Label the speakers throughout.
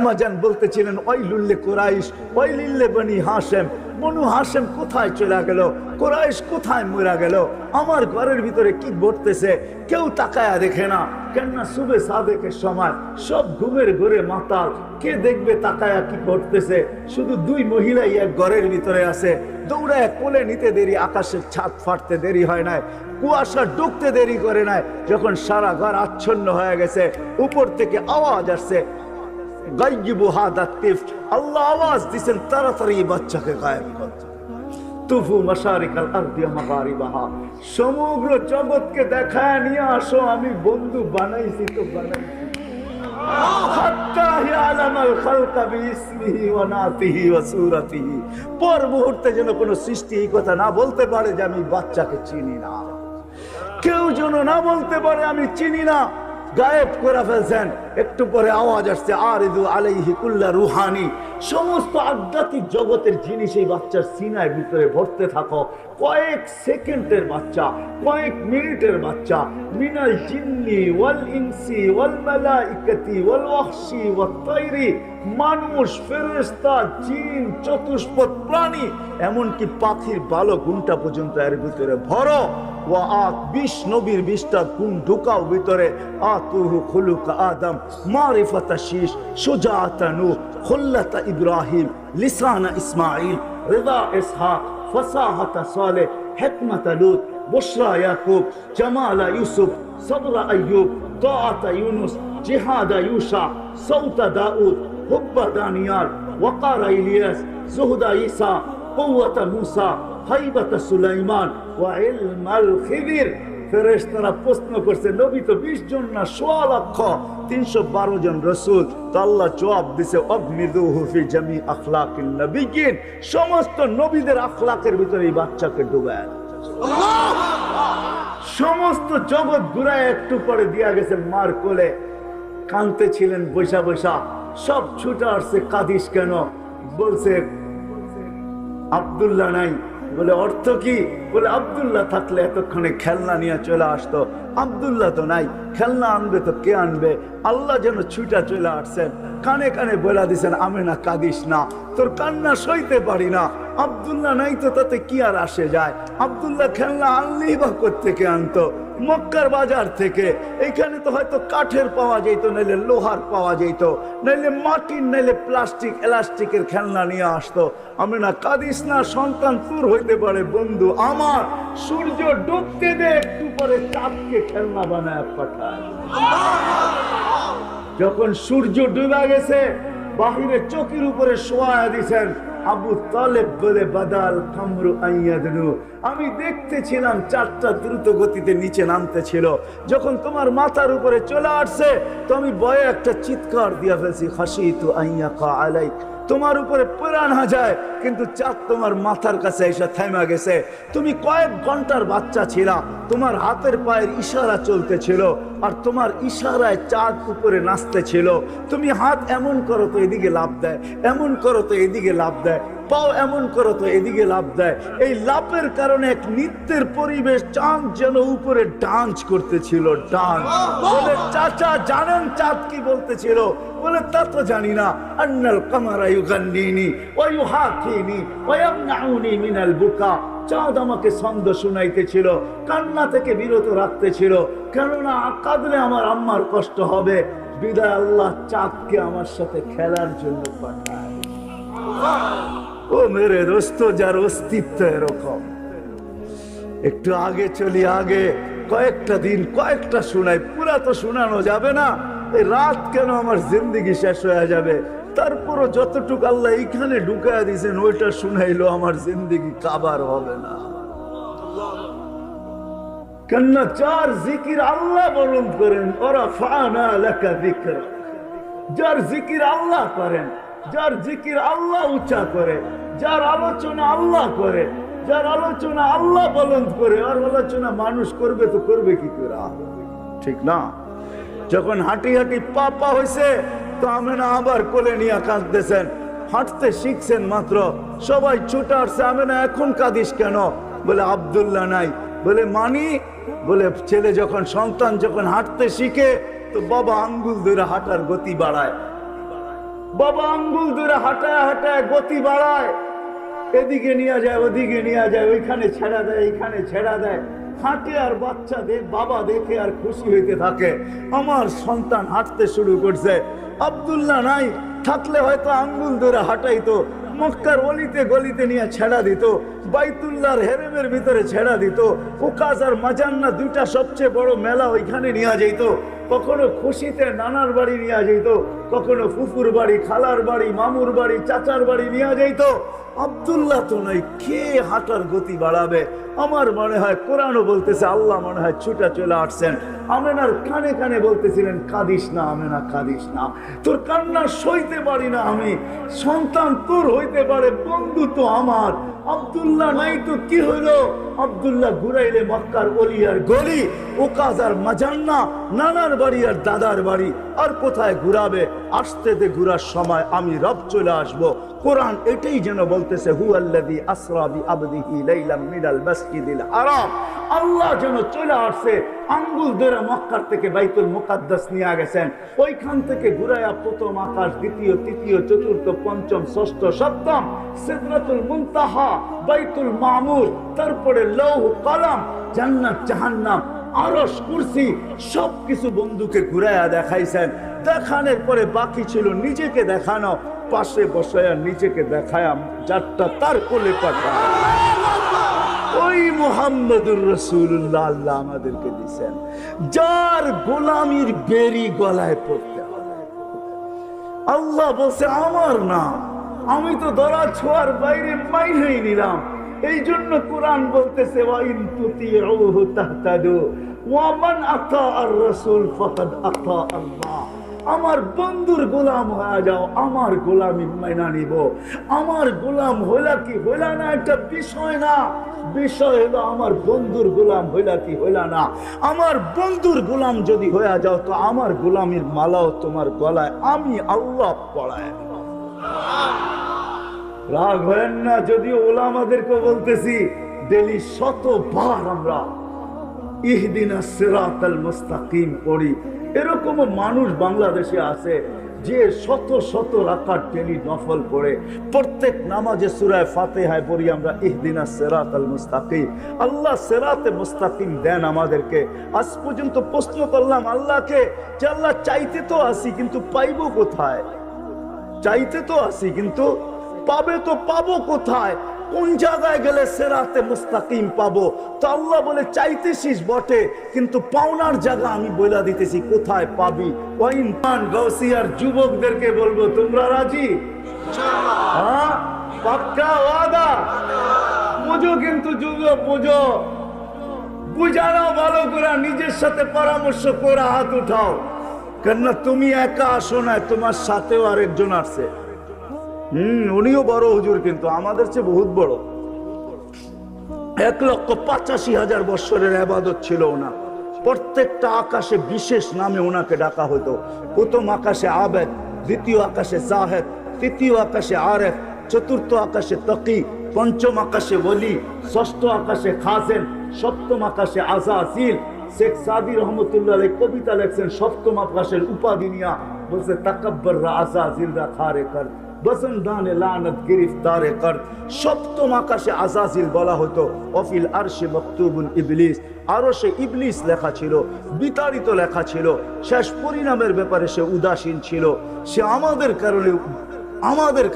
Speaker 1: আম্মা জান বলতেছিলেন ওয়াইলুল কুরাইশ ওয়াইলিল বনি হাশেম, বনু হাশেম কোথায় চলে গেল, কুরাইশ কোথায় মরে গেল, আমার ঘরের ভিতরে কি ঘটতেছে কেউ তাকায়া দেখে না। কেননা সুবে সাদেকের সময় সব ঘুমের ঘরে মাতাল, কে দেখবে তাকায়া কি ঘটতেছে। শুধু দুই মহিলাই এক ঘরের ভিতরে আছে, দৌড়ায় কোলে নিতে দেরি, আকাশের ছাদ ফাটতে দেরি হয় নাই, কুয়াশা ঢুকতে দেরি করে নাই। যখন সারা ঘর আচ্ছন্ন হয়ে গেছে, উপর থেকে আওয়াজ আসছে, গায়িবু হাদা তিফল, আল্লাহ আওয়াজ দিবেন তাড়াতাড়ি বাচ্চাকে গায়েব কর। তুফু মাশারিকাল আরদি ওয়া মাগারিবাহা, সমগ্র জগৎকে দেখায় নিয়ে আসো আমি বন্ধু বানাইছি তো বানাইছি। হাত্তা ইয়ালামাল খালকা বিইসমিহি ওয়া নাতিহি ওয়া সূরাতিহি, পর মুহূর্তে যেন কোনো সৃষ্টি এই কথা না বলতে পারে যে আমি বাচ্চাকে চিনি না, কেউ যেন না বলতে পারে আমি চিনি না, গায়েব করে ফেলছেন। একটু পরে আওয়াজ আসছে, আরিদু আলাইহি কুল্লা রুহানি, সমস্ত আধ্যাত্মিক জগতের জিনিস এই বাচ্চার সিনার ভিতরে ভরতে থাকো। কয়েক সেকেন্ডের বাচ্চা, কয়েক মিনিটের বাচ্চা, মিনাল জিন্নি ওয়াল ইনসি ওয়াল মালাইকাতি ওয়াল ওয়াহশি ওয়াত তায়রি, মানুষ, ফেরেশতা, জিন, চতুষ্পদ প্রাণী, এমনকি পাখির ভালো গুণটা পর্যন্ত এর ভিতরে ভরো। ওয়া আত 20 নবীর 20টা গুণ ঢুকাও ভিতরে। আতুহু খুলুক আদম, মারিফাতা শীশ, সুজাআতা নূহ, খুল্লাতা ইব্রাহিম, লিসানা ইসমাঈল, রিদা ইসহাক, ফাসাহাতা সালেহ, হিকমাতা লূত, বুশরা ইয়াকুব, জামালা ইউসুফ, সবরা আইয়ুব, তাআতা ইউনুস, জিহাদা ইউশা, সাউতা দাউদ, হুব্বা দানিয়াল, ওয়াকারা ইলিয়াস, জুহদা ঈসা, কুওয়াতা মূসা, হাইবাতা সুলাইমান, ওয়া ইলমাল খিদির। ফেরেশতারা প্রশ্ন করছে, নবী তো 20 জন না 1.5 লক্ষ, 312 জন রাসূল। তো আল্লাহ জবাব দিছে, অগমিদুহু ফি জামি আখলাকিন নবিয়্যিন, সমস্ত নবীদের আখলাকের ভিতরে এই বাচ্চাকে ডুবায়। সমস্ত জগৎ ঘুরায় একটু পরে দিয়া গেছে মার কোলে, কাঁদতে ছিলেন বৈশা বৈশা, সব ছুটে আসছে, কাঁদিস কেন? বলছে আব্দুল্লাহ নাই। বলে অর্থ কি? বলে আব্দুল্লাহ থাকলে এতক্ষণে খেলনা নিয়ে চলে আসতো, আব্দুল্লাহ তো নাই, খেলনা আনবে তো কে আনবে? আল্লাহ যেন ছুটা চলে আসছেন, কানে কানে বলে দিছেন, আমেনা কাঁদিস না, তোর কান্না সইতে পারি না, আব্দুল্লাহ নাই তো তাতে কি আর আসে যায়? আব্দুল্লাহ খেলনা আনলেই বা কোত্থেকে আনতো? মক্কার বাজার থেকে। এখানে তো হয়তো কাঠের পাওয়া যেত, নাইলে লোহার পাওয়া যেত, নাইলে মাটির, নাইলে প্লাস্টিক এলাস্টিকের খেলনা নিয়ে আসতো। আমি না কাঁদিস না, সন্তান তোর হইতে পারে, বন্ধু আমার। সূর্য ডুবতে দে, একটু পরে চাঁদকে খেলনা বানায় পাঠায়। যখন সূর্য ডুবে গেছে, বাহিরে চোখের উপরে শোয়া দিছেন, আবু তালেব বলে বাদাল কামরু আইয়াদনু, আমি দেখতেছিলাম চাঁদটা দ্রুত গতিতে নিচে নামতেছিল, যখন তোমার মাথার উপরে চলে আসছে তো আমি ভয়ে একটা চিৎকার দিয়া ফেলছি, খাশিতু আইয়াকা আলাইক, তোমার উপরে পড়া না যায়, কিন্তু চাঁদ তোমার মাথার কাছে এসে থেমে গেছে। তুমি কয়েক ঘন্টার বাচ্চা ছিলা, তোমার হাতের পায়ের ইশারা চলতেছিল, আর তোমার ইশারায় চাঁদ উপরে নাচতেছিল। তুমি হাত এমন করো তো এদিকে লাফ দেয়, এমন করো তো এদিকে লাফ দেয়, পাও এমন করো তো এদিকে লাফ দেয়। এই লাফের কারণে এক নৃত্যের পরিবেশ, চাঁদ যেন উপরে ডান্স করতেছিল, ডান্স। বলে চাচা জানেন চাঁদ কি বলতেছিল? বলে তা তো জানি না। আন্নাল কামারা ইউগান্নিনি ওয়া ইউহাকিনি ওয়া ইয়ামনাউনি মিনাল বুকা, চাঁদ আমাকে ছন্দ শুনাইতেছিল, কান্না থেকে বিরত রাখতেছিল, কেননা কাঁদলে আমার আম্মার কষ্ট হবে। বিদায় আল্লাহ চাঁদকে আমার সাথে খেলার জন্য পাঠায়। ও মেরে দোস্ত, যার অস্তিত্ব এরকম। একটু আগে চলি, আগে কয়েকটা দিন, কয়েকটা শোনাই, পুরা তো শোনানো যাবে না। এই রাত কেন আমার জিন্দেগি শেষ হয়ে যাবে, তারপরও যতটুকু আল্লাহ এইখানে ঢুকায় দিয়েছেন ওইটা শুনাইলো আমার জিন্দেগি কাবার হবে না। কেননা যার জিকির আল্লাহ বরণ করেন, ওরা ফানা লাকা যিকরা, যার জিকির আল্লাহ করেন, যার জিকির আল্লাহ উচ্চা করে, যার আলোচনা আল্লাহ করে, যার আলোচনা আল্লাহ বলন্দ করে, আর আলোচনা মানুষ করবে তো করবে কি করে? ঠিক না? যখন হাঁটি হাঁটি পা হয়েছে তো আমেনা আবার কোলে নিয়ে কাঁদতেছেন, হাঁটতে শিখছেন মাত্র, সবাই ছুটে আসছে, আমেনা এখন কাঁদিস কেন? বলে আব্দুল্লাহ নাই। বলে মানি? বলে ছেলে যখন, সন্তান যখন হাঁটতে শিখে তো বাবা আঙ্গুল ধরে হাঁটার গতি বাড়ায়, বাবা আঙ্গুল ধরে হাঁটায় হাঁটায় গতি বাড়ায়, এদিকে নিয়ে যায় ওদিকে নিয়ে যায়, ওইখানে ছেড়া দেয় এইখানে ছেড়া দেয়, হাঁটে আর বাচ্চা বাবা দেখে আর খুশি হইতে থাকে। আমার সন্তান হাঁটতে শুরু করছে। আব্দুল্লাহ নাই থাকলে হয়তো আঙ্গুল ধরে হাঁটাইতো, মক্কার অলিতে গলিতে নিয়ে ছেড়া দিত, বাইতুল্লাহর হেরেমের ভিতরে ছেড়া দিত, উকাজ আর মাজান্না দুইটা সবচেয়ে বড় মেলা ওইখানে নিয়ে যেত। কখনো খুশিতে নানার বাড়ি নিয়ে যেত, কখনো ফুফুর বাড়ি, খালার বাড়ি, মামুর বাড়ি, চাচার বাড়ি নিয়ে যেত। আব্দুল্লাহ তো নাই, কে হাঁটার গতি বাড়াবে? আমার মনে হয় কোরআনও বলতেছে, আল্লাহ মনে হয় ছুটা চলে আসছেন। আমেনার কানে কানে বলতেছিলেন, কাঁদিস না আমেনা, কাঁদিস না, তোর কান্না সইতে পারি না আমি। সন্তান তোর হইতে পারে, বন্ধু তো আমার। আব্দুল্লাহ নাই তো কি হইলো? আব্দুল্লাহ ঘুরাইলে মক্কার অলি আর গলি, ওকাজ আর মাজান্না, নানার বাড়ি আর দাদার বাড়ি, আর কোথায় ঘুরাবে? আসতে দে, ঘুরার সময় আমি রব চলে আসবো। কোরআন এটাই যেন বলতেছে, হুয়াল্লাযী আসরা বিআবদিহি লাইলাম মিনাল মাসজিদিল হারাম। আল্লাহ যেন চলে আসছে, আঙ্গুল ধরে মক্কার থেকে বাইতুল মুকাদ্দাস নিয়ে গেছেন, ওইখান থেকে ঘুরাইয়া প্রথম আকাশ, দ্বিতীয়, তৃতীয়, চতুর্থ, পঞ্চম, ষষ্ঠ, সপ্তম, সিদরাতুল মুনতাহা, বাইতুল মামুর, তারপরে লৌহ কলম, জান্নাত জাহান্নাম, আরশ, কুরসি, সবকিছু বন্ধুকে ঘুরাইয়া দেখাইছেন। দেখানোর পরে বাকি ছিল নিজেকে দেখানো, পাশে বসায়া নিজেকে দেখায়া যারটা তার কোলে পাঠায়। ওই মুহাম্মদুর রাসূলুল্লাহ আল্লাহ আমাদেরকে দিয়েছেন, যার গোলামির বেরি গলায় পড়তে হবে। আল্লাহ বলছে, আমার না, আমি তো ধরা ছোঁয়ার বাইরে মাইনেই নিলাম। এই জন্য কোরআন বলতেছে, ওয়াইন তুতিউহু তাহতাদু ওয়া মান আতা আর রাসূল ফাকাদ আতা আল্লাহ। আমার বন্ধুর গোলাম হয়ে যাও, আমার গোলামি মাইনা নিব। আমার গোলাম হইলা কি হইলা না একটা বিষয় না, বিষয় হলো আমার বন্ধুর গোলাম হইলা কি হইলা না। আমার বন্ধুর গোলাম যদি হয়ে যাও, তো আমার গোলামির মালাও তোমার গলায় আমি আল্লাহ পড়ায়। রাগ হয় না, যদিও ওলামাদেরকে বলতেছি, ডেলি শতবার আমরা ইহদিনাস সিরাতাল মুস্তাকিম পড়ি। এরকম মানুষ বাংলাদেশে আছে যে শত শত রাকাত ডেলি নফল পড়ে। প্রত্যেক নামাজে সূরা ফাতিহায় পড়ি আমরা ইহদিনাস সিরাতাল মুস্তাকিম। আল্লাহ সিরাতে মুস্তাকিম দেন আমাদেরকে। আজ পর্যন্ত প্রশ্ন করলাম আল্লাহকে যে আল্লাহ, চাইতে তো আসি কিন্তু পাইবো কোথায়? চাইতে তো আসি কিন্তু পাবে তো পাবো কোথায়? কোন জায়গায় গেলে সিরাতে মুস্তাকিম পাবো? তো আল্লাহ বলে, চাইতেছিস বটে, কিন্তু পাওনার জায়গা আমি বলে দিতেছি কোথায় পাবি। ওয়াইন গাউসিয়ার যুবকদেরকে বলবো, তোমরা রাজি? হ্যাঁ, পাক্কা ওয়াদা? বুঝো কিন্তু যুবক, বুঝো, বুঝানো ভালো করে, নিজের সাথে পরামর্শ করে হাত উঠাও। কেননা তুমি একা আসো না, তোমার সাথেও আরেকজন আসছে। উনিও বড় হুজুর, কিন্তু আমাদের চেয়ে বহুত বড়। 1,85,000 বৎসরের ইবাদত ছিল ওনার। প্রত্যেকটা আকাশে বিশেষ নামে ওনাকে ডাকা হতো। প্রথম আকাশে আবেদ, দ্বিতীয় আকাশে জাহেদ, তৃতীয় আকাশে আরেফ, চতুর্থ আকাশে তকি, পঞ্চম আকাশে ওলি, ষষ্ঠ আকাশে খাজেন, সপ্তম আকাশে আজাজিল। শেখ সাদি রহমতুল্লাহ আলাইহি কবিতা লেখছেন সপ্তম আকাশের উপাধি নিয়া, বলছে তাকাব্বর আজাজিল রা খারে কর, বসন্দানে লানত গিরফতারে কর। সপ্তম আকাশে আজাজিল বলা হতো। অফিল আরশে মকতুবুন ইবলিস, আরশে ইবলিস লেখা ছিল, বিতাড়িত লেখা ছিল। শেষ পরিণামের ব্যাপারে সে উদাসীন ছিল। সে আমাদের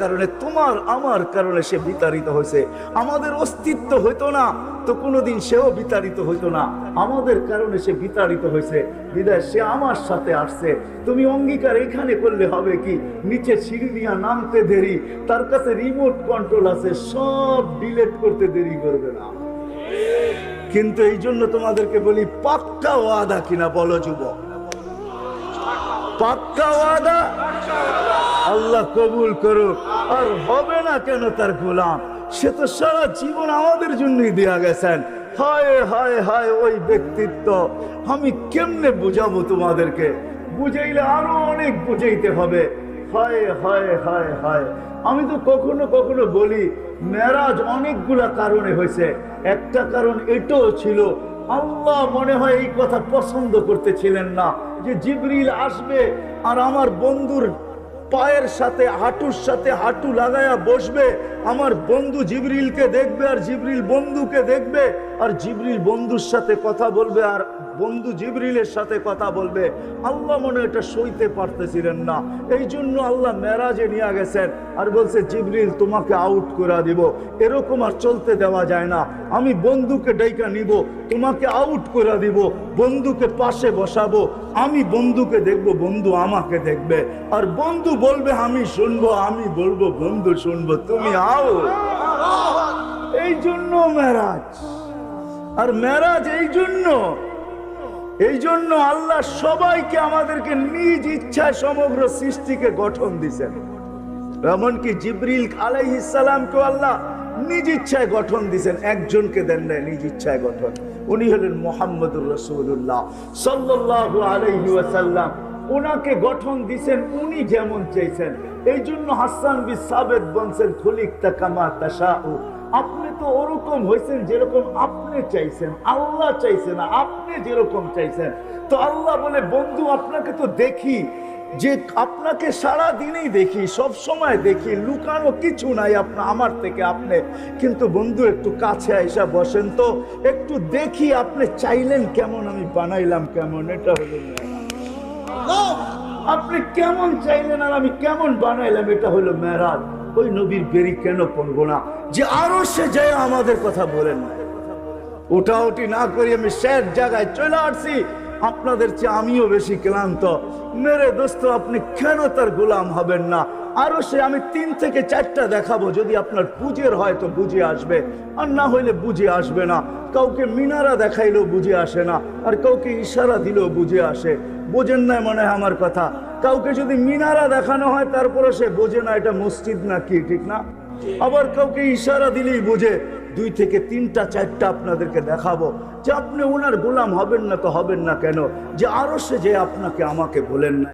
Speaker 1: কারণে তোমার আমার কারণে সে বিতাড়িত হয়েছে। আমাদের অস্তিত্ব হইতো না তো কোনোদিন সেও বিতাড়িত হইতো না। আমাদের কারণে সে বিতাড়িত হয়েছে, বিদায় সে আমার সাথে আসছে। তুমি অঙ্গীকার এখানে করলে হবে কি? নিচে সিঁড়ি দিয়া নামতে দেরি, তার কাছে রিমোট কন্ট্রোল আছে, সব ডিলেট করতে দেরি করবে না। কিন্তু এই জন্য তোমাদেরকে বলি, পাক্কা ওয়াদা কিনা বলো যুবক? পাক্কা ওয়াদা? আল্লাহ কবুল করুক। আর হবে না কেন তার গোলাম? সে তো সারা জীবন আমাদের জন্যই দেয়া গেছেন। হায় হায় হায় ওই ব্যক্তিত্ব, আমি কেমনে বুঝাবো তোমাদেরকে? বুঝাইলে আরো অনেক বুঝাইতে হবে। হায় হায় হায় হায়। আমি তো কখনো কখনো বলি, মেরাজ অনেকগুলা কারণে হয়েছে। একটা কারণ এটাও ছিল, আল্লাহ মনে হয় এই কথা পছন্দ করতেছিলেন না যে জিবরিল আসবে আর আমার বন্ধুর পায়ের সাথে হাঁটুর সাথে হাঁটু লাগায়া বসবে, আমার বন্ধু জিবরিলকে দেখবে আর জিবরিল বন্ধুকে দেখবে, আর জিবরিল বন্ধুর সাথে কথা বলবে আর বন্ধু জিবরিলের সাথে কথা বলবে। আল্লাহ মনে এটা সইতে পারতেছিলেন না, এই জন্য আল্লাহ মেরাজে নিয়ে গেছেন আর বলছে জিবরিল তোমাকে আউট করে দিব, এরকম আর চলতে দেওয়া যায় না। আমি বন্ধুকে ডাইকা নিব, তোমাকে আউট করে দিব, বন্ধুকে পাশে বসাবো, আমি বন্ধুকে দেখবো, বন্ধু আমাকে দেখবে, আর বন্ধু বলবে আমি শুনবো, আমি বলবো বন্ধু শুনবো, তুমি আও। এই জন্য মেরাজ। আর মেরাজ এই জন্য আল্লাহ সবাইকে আমাদেরকে নিজ ইচ্ছায় সমগ্র সৃষ্টিকে গঠন দিয়েছেন। এমনকি জিবরিল আলাইহিস সালামকে আল্লাহ নিজ ইচ্ছায় গঠন দিয়েছেন, একজনকে দেন নাই নিজ ইচ্ছায় গঠন। উনি হলেন মুহাম্মদুর রাসূলুল্লাহ সাল্লাল্লাহু আলাইহি ওয়াসাল্লাম। ওনাকে গঠন দিয়েছেন উনি যেমন চাইছেন। এই জন্য হাসান বিন সাবিত বলছেন খুলিকতা কামা তাশাউ, আপনি তো ওরকম হয়েছেন যেরকম আপনি চাইছেন, আল্লাহ চাইছেন না, আপনি যেরকম চাইছেন। তো আল্লাহ বলে বন্ধু আপনাকে তো দেখি, যে আপনাকে সারা দিনেই দেখি, সব সময় দেখি, লুকানো কিছু নাই আমার থেকে আপনি, কিন্তু বন্ধু একটু কাছে আইসা বসেন তো, একটু দেখি আপনি চাইলেন কেমন, আমি বানাইলাম কেমন। এটা হলো আপনি কেমন চাইলেন আর আমি কেমন বানাইলাম, এটা হলো মেরাজ। ওই নবীর বেরি কেন পড়বো না যে আরো সে যায় আমাদের কথা বলেন না। উঠাউটি না করি আমি শেষ জায়গায় চলে আসছি, আপনাদের চেয়ে আমিও বেশি ক্লান্ত। মেরে দোস্ত আপনি কেন তার গোলাম হবেন না? আরো সে আমি 3 থেকে 4টা দেখাবো, যদি আপনার বুঝের হয় তো বুঝে আসবে, আর না হইলে বুঝে আসবে না। কাউকে মিনারা দেখাইলেও বুঝে আসে না, আর কাউকে ইশারা দিলেও বুঝে আসে। বোঝেন না মনে হয় আমার কথা? কাউকে যদি মিনারা দেখানো হয় তারপরে সে বোঝে না এটা মসজিদ না কি, ঠিক না? আবার কাউকে ইশারা দিলেই বোঝে। 2 থেকে 3টা 4টা আপনাদেরকে দেখাবো যে আপনি ওনার গোলাম হবেন না তো হবেন না কেন? যে আরো সে যে আপনাকে আমাকে বলেন না।